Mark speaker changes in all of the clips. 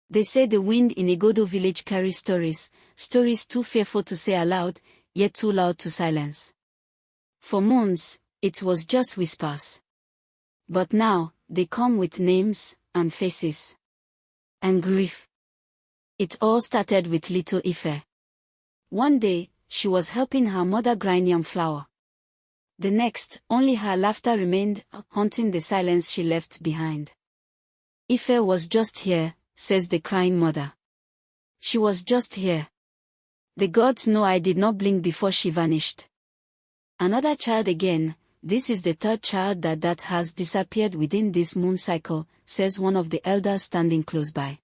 Speaker 1: They say the wind in Igodo village carries stories, stories too fearful to say aloud, yet too loud to silence. For months, it was just whispers. But now, they come with names, and faces. And grief. It all started with little Ife. One day, she was helping her mother grind yam flour. The next, only her laughter remained, haunting the silence she left behind. Ife was just here, says the crying mother. She was just here. The gods know I did not blink before she vanished. Another child again, this is the third child that has disappeared within this moon cycle, says one of the elders standing close by.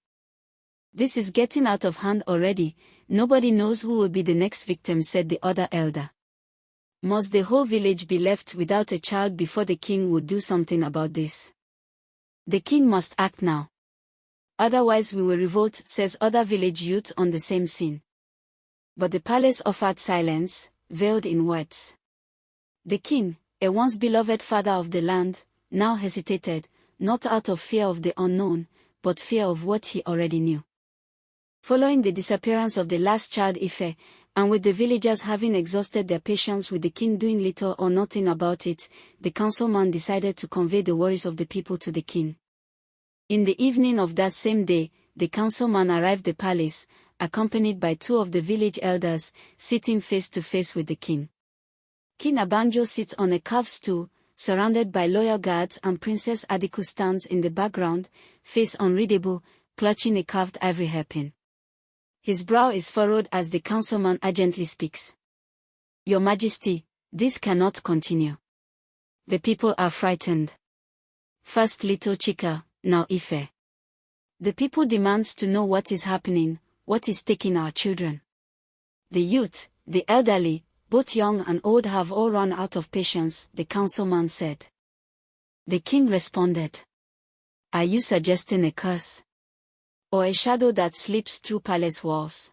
Speaker 1: This is getting out of hand already, nobody knows who will be the next victim, said the other elder. Must the whole village be left without a child before the king would do something about this? The king must act now. Otherwise we will revolt, says other village youth on the same scene. But the palace offered silence, veiled in words. The king, a once beloved father of the land, now hesitated, not out of fear of the unknown, but fear of what he already knew. Following the disappearance of the last child Ife, and with the villagers having exhausted their patience with the king doing little or nothing about it, the councilman decided to convey the worries of the people to the king. In the evening of that same day, the councilman arrived at the palace, accompanied by two of the village elders, sitting face to face with the king. King Abanjo sits on a carved stool, surrounded by loyal guards, and Princess Adaku stands in the background, face unreadable, clutching a carved ivory hairpin. His brow is furrowed as the councilman urgently speaks. Your Majesty, this cannot continue. The people are frightened. First little Chika, now Ife. The people demands to know what is happening, what is taking our children. The youth, the elderly, both young and old have all run out of patience, the councilman said. The king responded. Are you suggesting a curse? Or a shadow that slips through palace walls?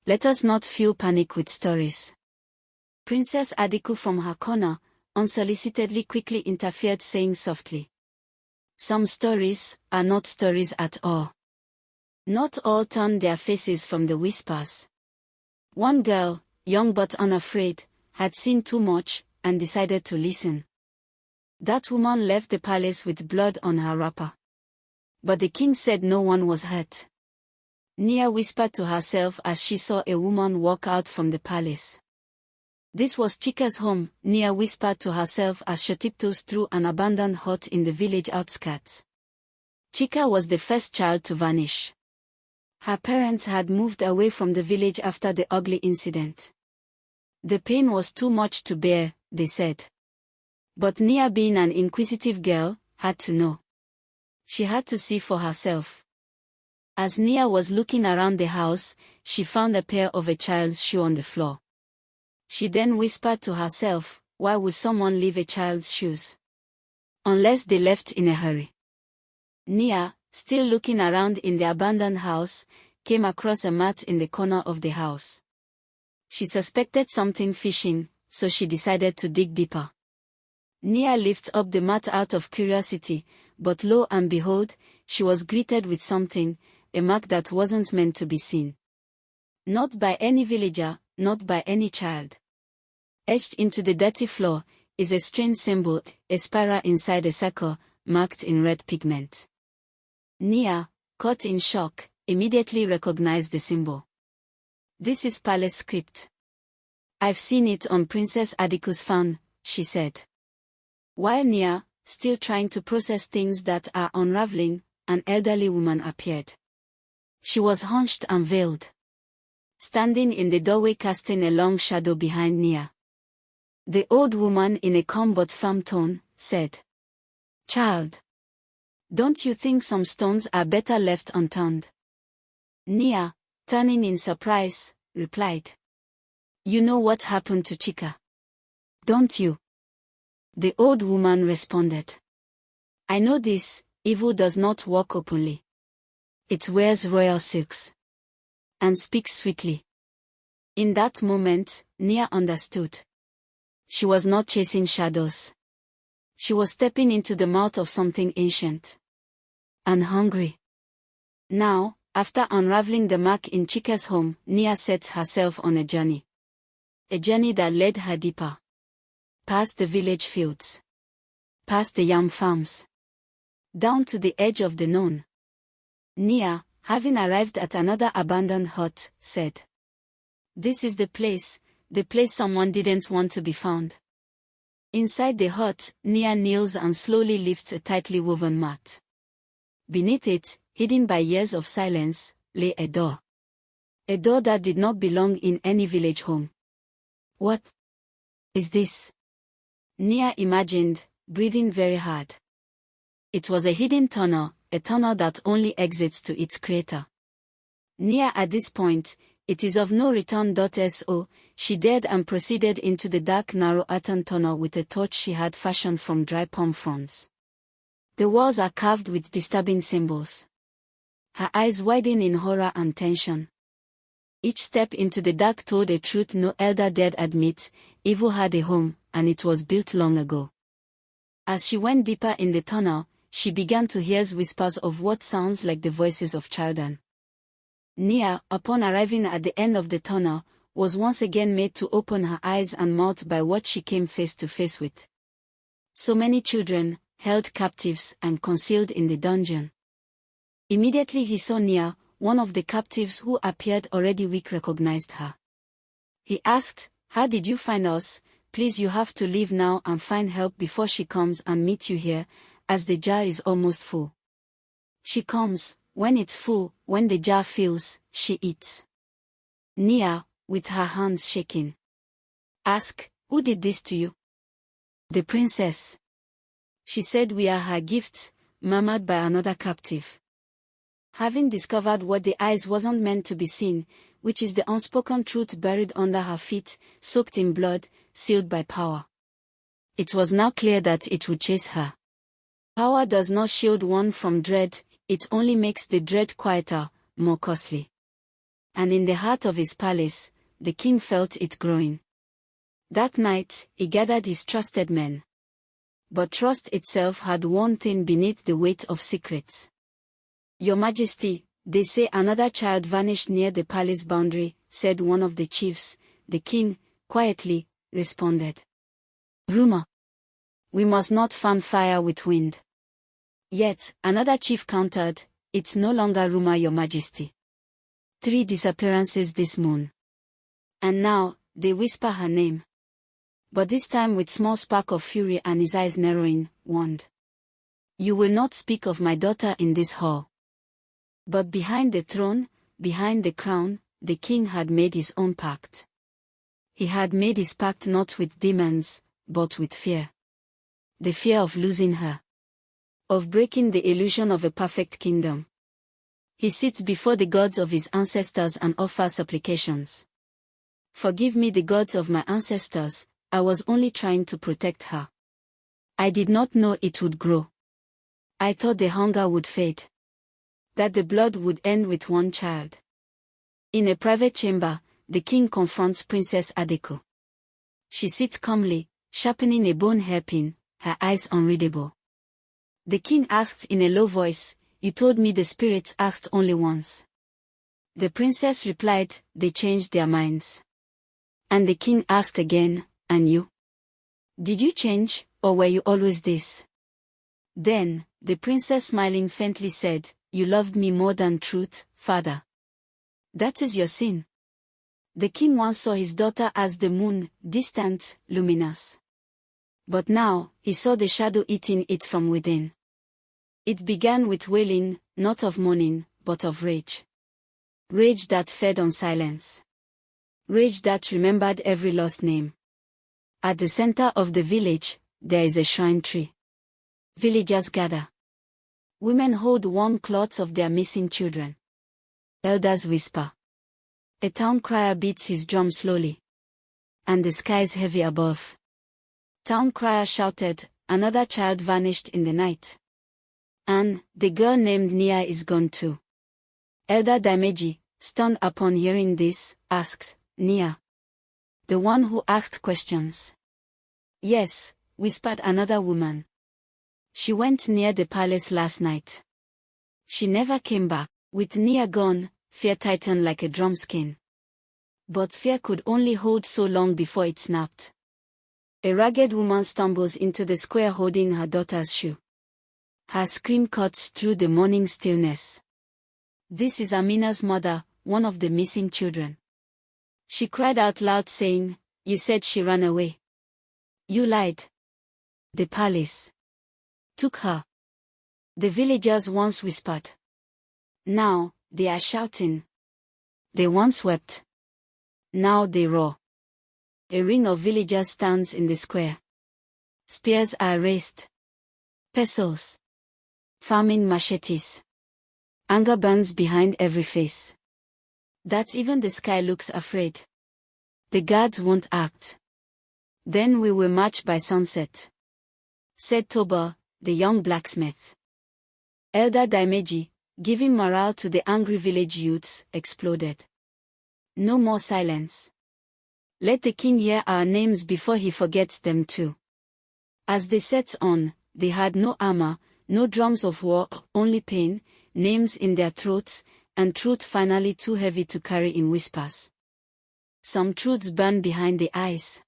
Speaker 1: Let us not fuel panic with stories. Princess Adaku from her corner, unsolicitedly quickly interfered, saying softly. Some stories are not stories at all. Not all turned their faces from the whispers. One girl, young but unafraid, had seen too much, and decided to listen. That woman left the palace with blood on her wrapper. But the king said no one was hurt. Nia whispered to herself as she saw a woman walk out from the palace. This was Chika's home, Nia whispered to herself as she tiptoes through an abandoned hut in the village outskirts. Chika was the first child to vanish. Her parents had moved away from the village after the ugly incident. The pain was too much to bear, they said. But Nia, being an inquisitive girl, had to know. She had to see for herself. As Nia was looking around the house, she found a pair of a child's shoe on the floor. She then whispered to herself, why would someone leave a child's shoes? Unless they left in a hurry. Nia, still looking around in the abandoned house, came across a mat in the corner of the house. She suspected something fishing, so she decided to dig deeper. Nia lifted up the mat out of curiosity, but lo and behold, she was greeted with something, a mark that wasn't meant to be seen. Not by any villager, not by any child. Etched into the dirty floor, is a strange symbol, a spiral inside a circle, marked in red pigment. Nia, caught in shock, immediately recognized the symbol. This is palace script. I've seen it on Princess Adaku's fan, she said. While Nia, still trying to process things that are unraveling, an elderly woman appeared. She was hunched and veiled. Standing in the doorway, casting a long shadow behind Nia. The old woman, in a calm but firm tone, said, Child, don't you think some stones are better left unturned? Nia, turning in surprise, replied. You know what happened to Chika, don't you? The old woman responded. I know this, evil does not walk openly. It wears royal silks. And speaks sweetly. In that moment, Nia understood. She was not chasing shadows. She was stepping into the mouth of something ancient. And hungry. Now, After unraveling the mark in Chika's home, Nia set herself on a journey. A journey that led her deeper. Past the village fields. Past the yam farms. Down to the edge of the known. Nia, having arrived at another abandoned hut, said, "This is the place someone didn't want to be found." Inside the hut, Nia kneels and slowly lifts a tightly woven mat. Beneath it, hidden by years of silence, lay a door. A door that did not belong in any village home. What is this? Nia imagined, breathing very hard. It was a hidden tunnel, a tunnel that only exits to its creator. Nia, at this point, it is of no return. So, she dared and proceeded into the dark narrow earthen tunnel with a torch she had fashioned from dry palm fronds. The walls are carved with disturbing symbols. Her eyes widen in horror and tension. Each step into the dark told a truth no elder dared admit: evil had a home, and it was built long ago. As she went deeper in the tunnel, she began to hear whispers of what sounds like the voices of children. Nia, upon arriving at the end of the tunnel, was once again made to open her eyes and mouth by what she came face to face with. So many children, held captives and concealed in the dungeon. Immediately he saw Nia, one of the captives who appeared already weak, recognized her. He asked, "How did you find us? Please, you have to leave now and find help before she comes and meet you here, as the jar is almost full." She comes, when it's full, when the jar fills, she eats. Nia, with her hands shaking, asked, "Who did this to you?" "The princess." She said, "We are her gifts, murmured by another captive." Having discovered what the eyes wasn't meant to be seen, which is the unspoken truth buried under her feet, soaked in blood, sealed by power. It was now clear that it would chase her. Power does not shield one from dread, it only makes the dread quieter, more costly. And in the heart of his palace, the king felt it growing. That night, he gathered his trusted men. But trust itself had worn thin beneath the weight of secrets. "Your Majesty, they say another child vanished near the palace boundary," said one of the chiefs. The king, quietly, responded, "Rumor. We must not fan fire with wind." Yet, another chief countered, "It's no longer rumor, Your Majesty. 3 disappearances this moon. And now, they whisper her name." But this time with small spark of fury and his eyes narrowing, warned, "You will not speak of my daughter in this hall." But behind the throne, behind the crown, the king had made his own pact. He had made his pact not with demons, but with fear. The fear of losing her. Of breaking the illusion of a perfect kingdom. He sits before the gods of his ancestors and offers supplications. "Forgive me, the gods of my ancestors, I was only trying to protect her. I did not know it would grow. I thought the hunger would fade. That the blood would end with one child." In a private chamber, the king confronts Princess Adaku. She sits calmly, sharpening a bone hairpin, her eyes unreadable. The king asked in a low voice, "You told me the spirits asked only once." The princess replied, "They changed their minds." And the king asked again, "And you? Did you change, or were you always this?" Then, the princess smiling faintly said, "You loved me more than truth, father. That is your sin." The king once saw his daughter as the moon, distant, luminous. But now, he saw the shadow eating it from within. It began with wailing, not of mourning, but of rage. Rage that fed on silence. Rage that remembered every lost name. At the center of the village, there is a shrine tree. Villagers gather. Women hold warm cloths of their missing children. Elders whisper. A town crier beats his drum slowly. And the sky is heavy above. Town crier shouted, "Another child vanished in the night. And the girl named Nia is gone too." Elder Daimeji, stunned upon hearing this, asked, "Nia? The one who asked questions?" "Yes," whispered another woman. "She went near the palace last night. She never came back." With Nia gone, fear tightened like a drum skin. But fear could only hold so long before it snapped. A ragged woman stumbles into the square holding her daughter's shoe. Her scream cuts through the morning stillness. This is Amina's mother, one of the missing children. She cried out loud saying, "You said she ran away. You lied. The palace took her." The villagers once whispered. Now, they are shouting. They once wept. Now they roar. A ring of villagers stands in the square. Spears are raised. Pestles. Farming machetes. Anger burns behind every face. That even the sky looks afraid. The guards won't act. Then we will march by sunset, said Toba, the young blacksmith. Elder Daimeji, giving morale to the angry village youths, exploded. No more silence. Let the king hear our names before he forgets them too. As they set on, they had no armor, no drums of war, only pain, names in their throats, and truth finally too heavy to carry in whispers. Some truths burn behind the eyes.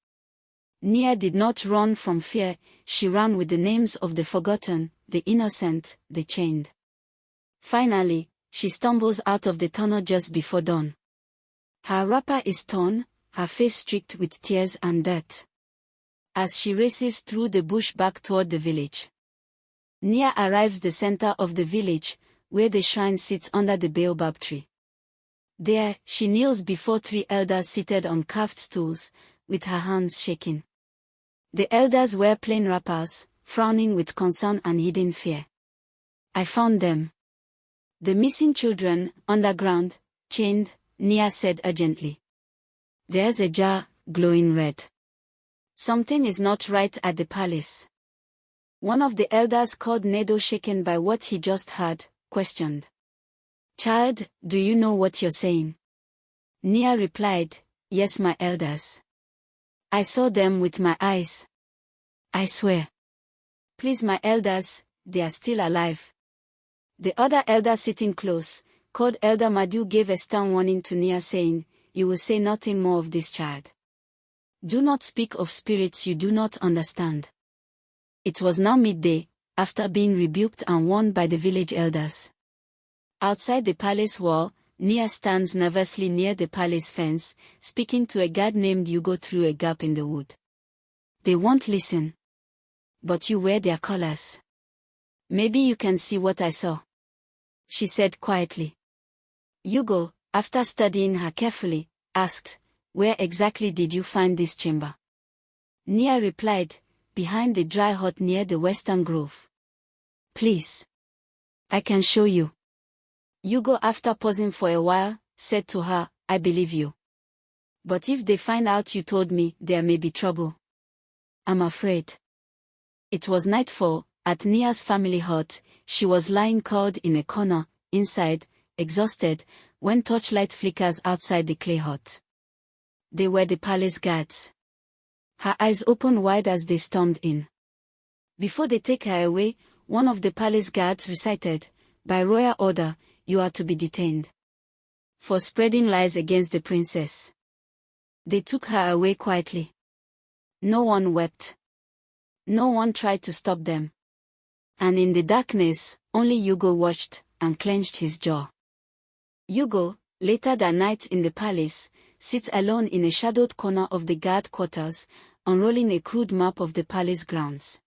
Speaker 1: Nia did not run from fear, she ran with the names of the forgotten, the innocent, the chained. Finally, she stumbles out of the tunnel just before dawn. Her wrapper is torn, her face streaked with tears and dirt. As she races through the bush back toward the village, Nia arrives the center of the village, where the shrine sits under the baobab tree. There, she kneels before 3 elders seated on carved stools, with her hands shaking. The elders wear plain wrappers, frowning with concern and hidden fear. I found them. The missing children, underground, chained, Nia said urgently. There's a jar, glowing red. Something is not right at the palace. One of the elders called Nedo, shaken by what he just heard, questioned. Child, do you know what you're saying? Nia replied, Yes, my elders. I saw them with my eyes. I swear. Please, my elders, they are still alive. The other elder sitting close, called Elder Madu, gave a stern warning to Nia, saying, You will say nothing more of this child. Do not speak of spirits you do not understand. It was now midday, after being rebuked and warned by the village elders. Outside the palace wall, Nia stands nervously near the palace fence, speaking to a guard named Hugo through a gap in the wood. They won't listen. But you wear their collars. Maybe you can see what I saw, she said quietly. Hugo, after studying her carefully, asked, Where exactly did you find this chamber? Nia replied, Behind the dry hut near the western grove. Please. I can show you. Hugo, after pausing for a while, said to her, I believe you. But if they find out you told me, there may be trouble. I'm afraid. It was nightfall. At Nia's family hut, she was lying curled in a corner, inside, exhausted, when torchlight flickers outside the clay hut. They were the palace guards. Her eyes opened wide as they stormed in. Before they take her away, one of the palace guards recited, By royal order, you are to be detained. For spreading lies against the princess. They took her away quietly. No one wept. No one tried to stop them. And in the darkness, only Hugo watched, and clenched his jaw. Hugo, later that night in the palace, sits alone in a shadowed corner of the guard quarters, unrolling a crude map of the palace grounds.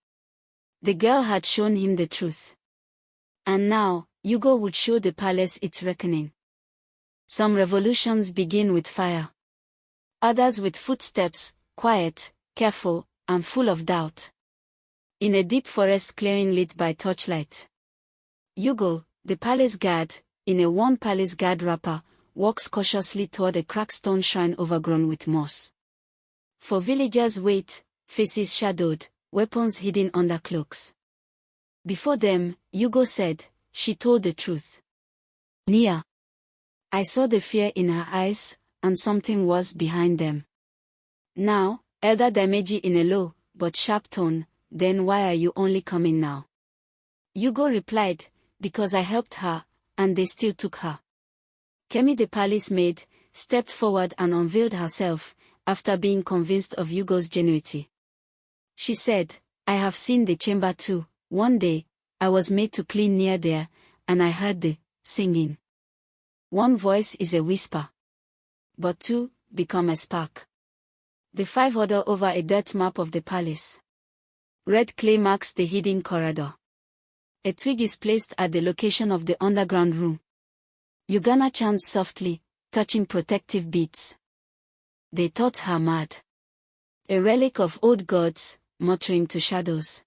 Speaker 1: The girl had shown him the truth. And now, Hugo would show the palace its reckoning. Some revolutions begin with fire. Others with footsteps, quiet, careful, and full of doubt. In a deep forest clearing lit by torchlight, Hugo, the palace guard, in a worn palace guard wrapper, walks cautiously toward a cracked stone shrine overgrown with moss. For villagers wait, faces shadowed, weapons hidden under cloaks. Before them, Hugo said, She told the truth. Nia. I saw the fear in her eyes, and something was behind them. Now, Elder Daimeji in a low, but sharp tone, Then why are you only coming now? Hugo replied, Because I helped her, and they still took her. Kemi the palace maid stepped forward and unveiled herself, after being convinced of Hugo's genuinity. She said, "I have seen the chamber too. One day, I was made to clean near there, and I heard the singing. One voice is a whisper, but two become a spark." The five order over a dirt map of the palace. Red clay marks the hidden corridor. A twig is placed at the location of the underground room. Ugana chants softly, touching protective beads. They thought her mad. A relic of old gods, muttering to shadows.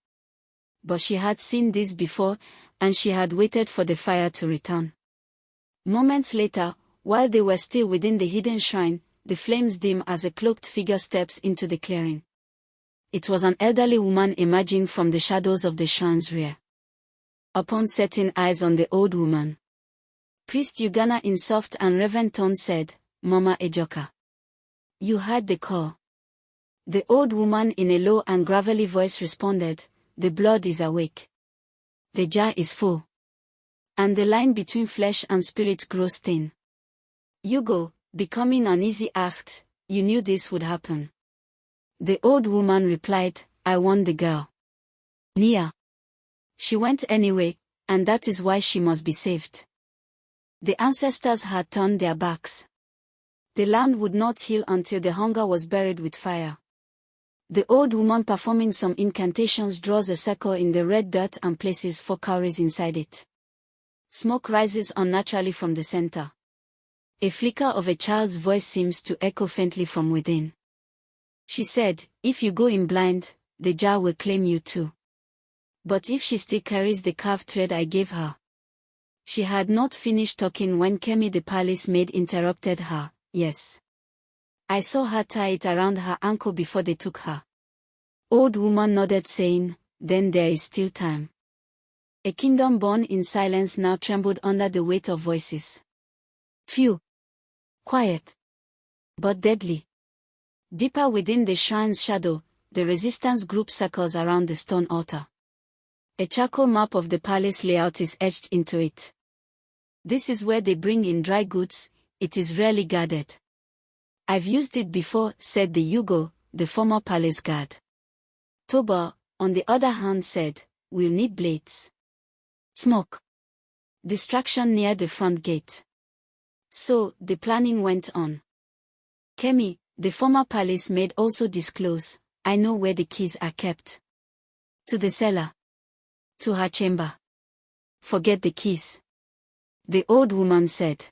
Speaker 1: But she had seen this before, and she had waited for the fire to return. Moments later, while they were still within the hidden shrine, the flames dim as a cloaked figure steps into the clearing. It was an elderly woman emerging from the shadows of the shrine's rear. Upon setting eyes on the old woman, Priest Ugana in soft and reverent tone said, "Mama Ejoka. You heard the call." The old woman in a low and gravelly voice responded, "The blood is awake. The jar is full. And the line between flesh and spirit grows thin." Hugo, becoming uneasy, asked, "You knew this would happen?" The old woman replied, "I warned the girl. Nia. She went anyway, and that is why she must be saved." The ancestors had turned their backs. The land would not heal until the hunger was buried with fire. The old woman performing some incantations draws a circle in the red dirt and places 4 cowries inside it. Smoke rises unnaturally from the center. A flicker of a child's voice seems to echo faintly from within. She said, "If you go in blind, the jar will claim you too. But if she still carries the carved thread I gave her." She had not finished talking when Kemi the palace maid interrupted her. "Yes. I saw her tie it around her ankle before they took her." Old woman nodded, saying, "Then there is still time." A kingdom born in silence now trembled under the weight of voices. Few. Quiet. But deadly. Deeper within the shrine's shadow, the resistance group circles around the stone altar. A charcoal map of the palace layout is etched into it. This is where they bring in dry goods. It is rarely guarded. "I've used it before," said the Hugo, the former palace guard. Toba, on the other hand, said, "We'll need blades." Smoke. Distraction near the front gate. So, the planning went on. Kemi, the former palace maid, also disclosed, "I know where the keys are kept." To the cellar. To her chamber. "Forget the keys," the old woman said.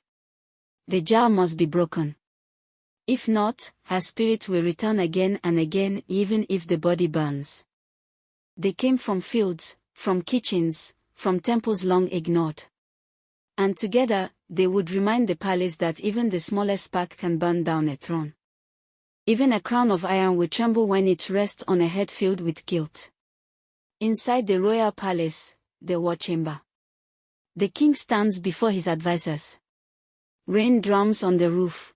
Speaker 1: "The jar must be broken. If not, her spirit will return again and again, even if the body burns." They came from fields, from kitchens, from temples long ignored. And together, they would remind the palace that even the smallest spark can burn down a throne. Even a crown of iron will tremble when it rests on a head filled with guilt. Inside the royal palace, the war chamber. The king stands before his advisors. Rain drums on the roof.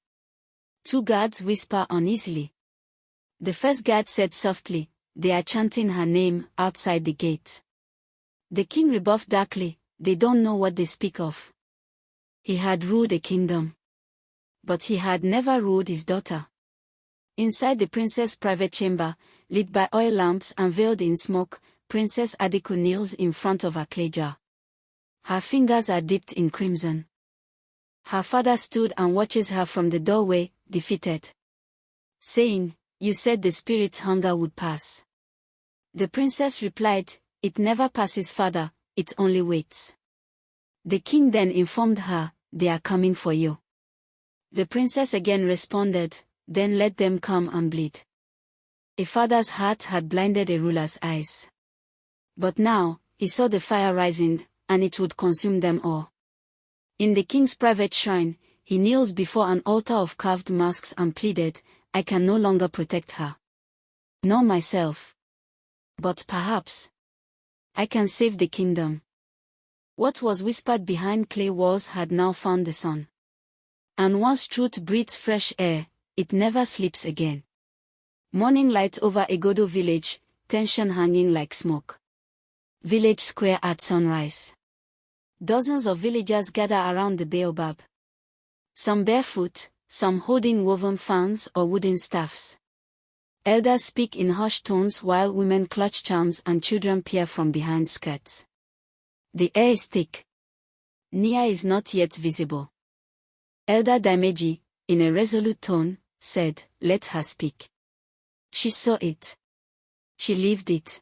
Speaker 1: 2 guards whisper uneasily. The first guard said softly, "They are chanting her name outside the gate." The king rebuffed darkly, "They don't know what they speak of." He had ruled a kingdom. But he had never ruled his daughter. Inside the princess' private chamber, lit by oil lamps and veiled in smoke, Princess Adaku kneels in front of her clay jar. Her fingers are dipped in crimson. Her father stood and watches her from the doorway, defeated. Saying, "You said the spirit's hunger would pass." The princess replied, "It never passes, father, it only waits." The king then informed her, "They are coming for you." The princess again responded, "Then let them come and bleed." A father's heart had blinded a ruler's eyes. But now, he saw the fire rising, and it would consume them all. In the king's private shrine, he kneels before an altar of carved masks and pleaded, "I can no longer protect her. Nor myself. But perhaps I can save the kingdom." What was whispered behind clay walls had now found the sun. And once truth breathes fresh air, it never sleeps again. Morning light over Egodo village, tension hanging like smoke. Village square at sunrise. Dozens of villagers gather around the baobab. Some barefoot, some holding woven fans or wooden staffs. Elders speak in hushed tones while women clutch charms and children peer from behind skirts. The air is thick. Nia is not yet visible. Elder Daimeji, in a resolute tone, said, "Let her speak." She saw it. She lived it.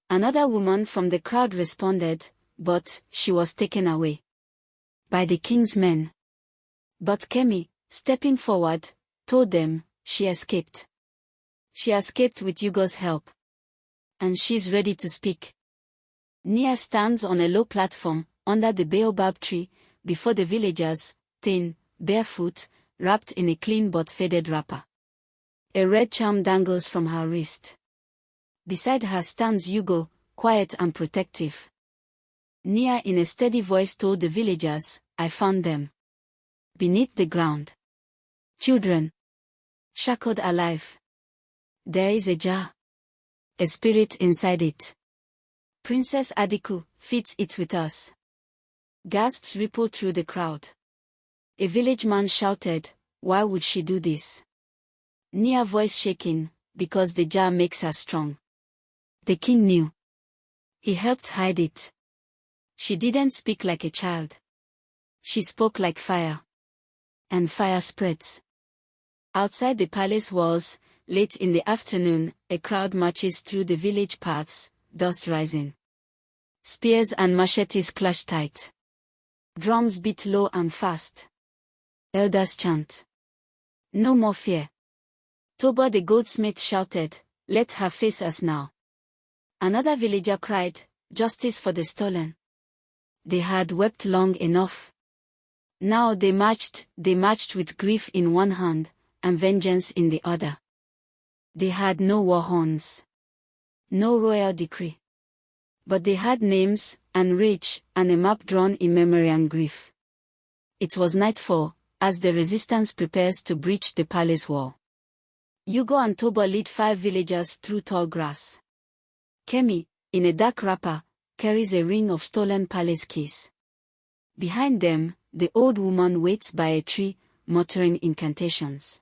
Speaker 1: Another woman from the crowd responded, but she was taken away by the king's men. But Kemi, stepping forward, told them, she escaped. She escaped with Yugo's help. And she's ready to speak. Nia stands on a low platform, under the baobab tree, before the villagers, thin, barefoot, wrapped in a clean but faded wrapper. A red charm dangles from her wrist. Beside her stands Yugo, quiet and protective. Nia in a steady voice told the villagers, "I found them. Beneath the ground. Children. Shackled alive. There is a jar. A spirit inside it. Princess Adaku feeds it with us." Gasps rippled through the crowd. A village man shouted, "Why would she do this?" Nia voice shaking, "Because the jar makes her strong." The king knew. He helped hide it. She didn't speak like a child. She spoke like fire. And fire spreads. Outside the palace walls, late in the afternoon, a crowd marches through the village paths, dust rising. Spears and machetes clutch tight. Drums beat low and fast. Elders chant. "No more fear." Toba the goldsmith shouted, "Let her face us now." Another villager cried, "Justice for the stolen." They had wept long enough. Now they marched with grief in one hand, and vengeance in the other. They had no war horns. No royal decree. But they had names, and rage, and a map drawn in memory and grief. It was nightfall, as the resistance prepares to breach the palace wall. Yugo and Toba lead 5 villagers through tall grass. Kemi, in a dark wrapper, carries a ring of stolen palace keys. Behind them, the old woman waits by a tree, muttering incantations.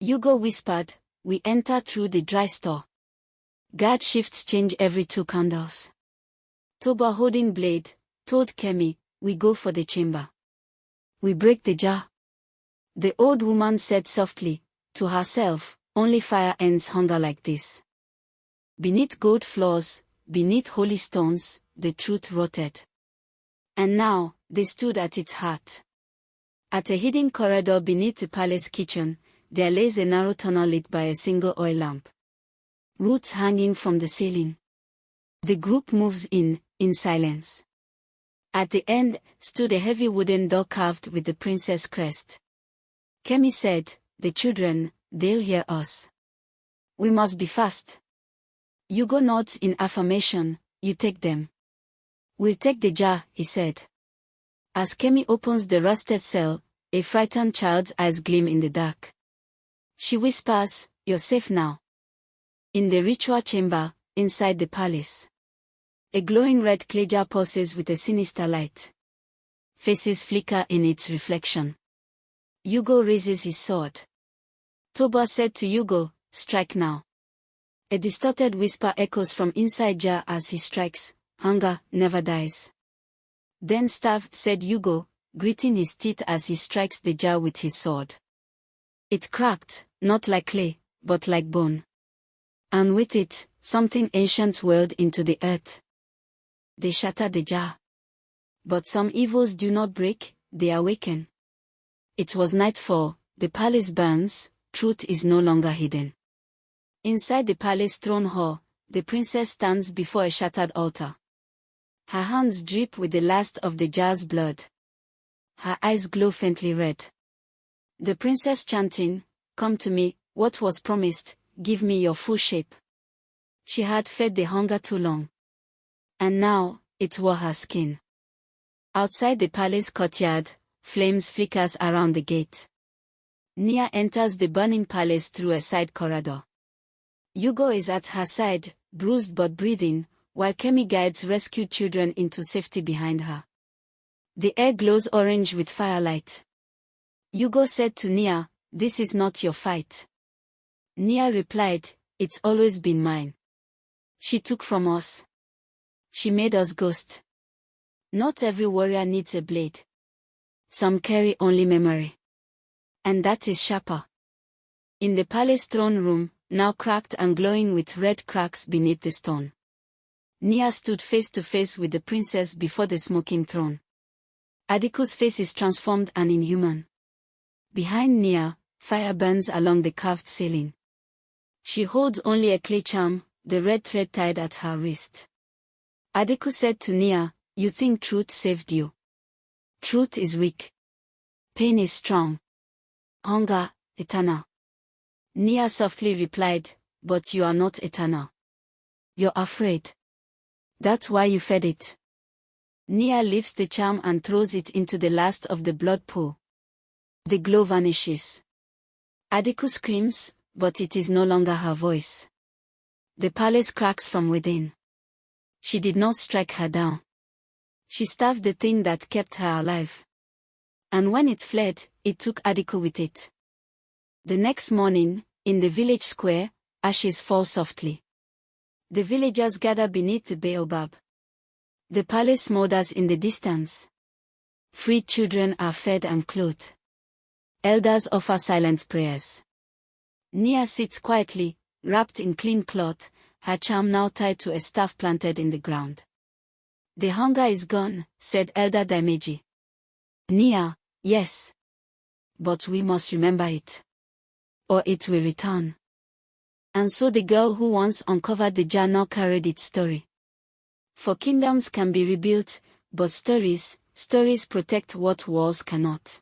Speaker 1: Yugo whispered, "We enter through the dry store. Guard shifts change every 2 candles." Toba holding blade, told Kemi, "We go for the chamber. We break the jar." The old woman said softly, to herself, "Only fire ends hunger like this." Beneath gold floors, beneath holy stones, the truth rotted. And now, they stood at its heart. At a hidden corridor beneath the palace kitchen, there lays a narrow tunnel lit by a single oil lamp. Roots hanging from the ceiling. The group moves in silence. At the end, stood a heavy wooden door carved with the princess crest. Kemi said, "The children, they'll hear us. We must be fast." Yugo nods in affirmation, "You take them." "We'll take the jar," he said. As Kemi opens the rusted cell, a frightened child's eyes gleam in the dark. She whispers, "You're safe now." In the ritual chamber, inside the palace. A glowing red clay jar pulses with a sinister light. Faces flicker in its reflection. Yugo raises his sword. Toba said to Yugo, "Strike now." A distorted whisper echoes from inside jar as he strikes, "Hunger never dies." "Then starve," said Yugo, gritting his teeth as he strikes the jar with his sword. It cracked, not like clay, but like bone. And with it, something ancient whirled into the earth. They shattered the jar. But some evils do not break, they awaken. It was nightfall, the palace burns, truth is no longer hidden. Inside the palace throne hall, the princess stands before a shattered altar. Her hands drip with the last of the jar's blood. Her eyes glow faintly red. The princess chanting, "Come to me, what was promised, give me your full shape." She had fed the hunger too long. And now, it wore her skin. Outside the palace courtyard, flames flickers around the gate. Nia enters the burning palace through a side corridor. Yugo is at her side, bruised but breathing, while Kemi guides rescued children into safety behind her. The air glows orange with firelight. Hugo said to Nia, "This is not your fight." Nia replied, "It's always been mine. She took from us. She made us ghost. Not every warrior needs a blade. Some carry only memory. And that is sharper." In the palace throne room, now cracked and glowing with red cracks beneath the stone, Nia stood face to face with the princess before the smoking throne. Adaku's face is transformed and inhuman. Behind Nia, fire burns along the carved ceiling. She holds only a clay charm, the red thread tied at her wrist. Adaku said to Nia, "You think truth saved you. Truth is weak. Pain is strong. Hunger, eternal." Nia softly replied, "But you are not eternal. You're afraid. That's why you fed it." Nia lifts the charm and throws it into the last of the blood pool. The glow vanishes. Adaku screams, but it is no longer her voice. The palace cracks from within. She did not strike her down. She starved the thing that kept her alive. And when it fled, it took Adaku with it. The next morning, in the village square, ashes fall softly. The villagers gather beneath the baobab. The palace smolders in the distance. Freed children are fed and clothed. Elders offer silent prayers. Nia sits quietly, wrapped in clean cloth, her charm now tied to a staff planted in the ground. "The hunger is gone," said Elder Daimeji. "Nia, yes. But we must remember it. Or it will return." And so the girl who once uncovered the jar now carried its story. For kingdoms can be rebuilt, but stories protect what walls cannot.